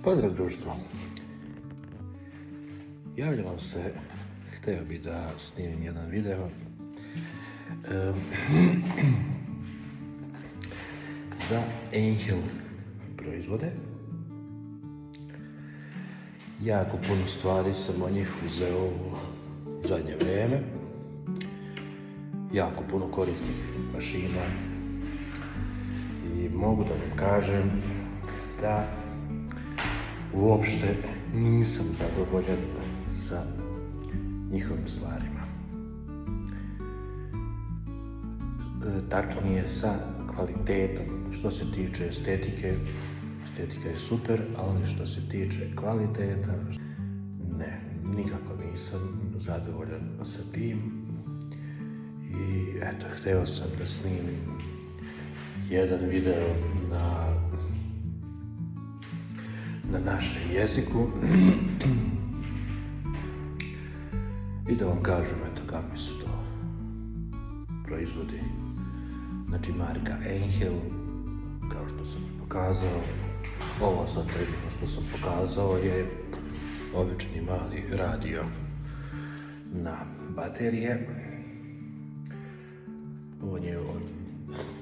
Pozdrav društvo. Javljam vam se, htio bi da snimim jedan video za Angel proizvode. Jako puno stvari sam o njih uzeo u zadnje vrijeme. Jako puno korisnih mašina i mogu da vam kažem da uopšte nisam zadovoljan sa njihovim stvarima. Tačnije sa kvalitetom. Što se tiče estetike, estetika je super, ali što se tiče kvaliteta, ne, nikako nisam zadovoljan sa tim. I eto, hteo sam da snimim jedan video na našem jeziku i da vam kažem eto kakvi su to proizvodi. Znači marka Angel, kao što sam pokazao. Ovo sad trenutno što sam pokazao je obični mali radio na baterije.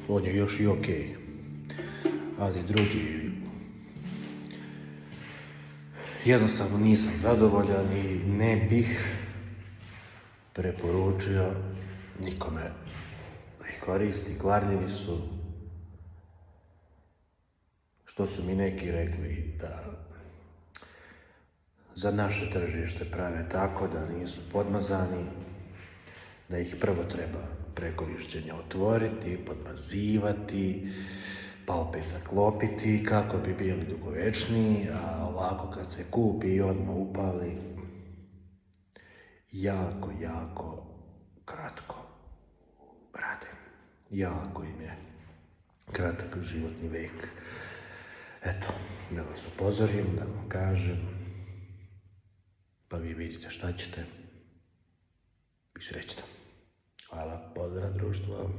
On je još i ok, ali drugi jednostavno nisam zadovoljan i ne bih preporučio nikome da ih koristi. Kvarljivi su, što su mi neki rekli da za naše tržište prave tako da nisu podmazani, da ih prvo treba pre korišćenja otvoriti, podmazivati, pa opet zaklopiti kako bi bili dugovečniji, a ovako kad se kupi i odmah upali, jako kratko rade. Jako im je kratak životni vek. Eto, da vas upozorim, da vam kažem, pa vi vidite šta ćete i srećno. Hvala, pozdrav društvo.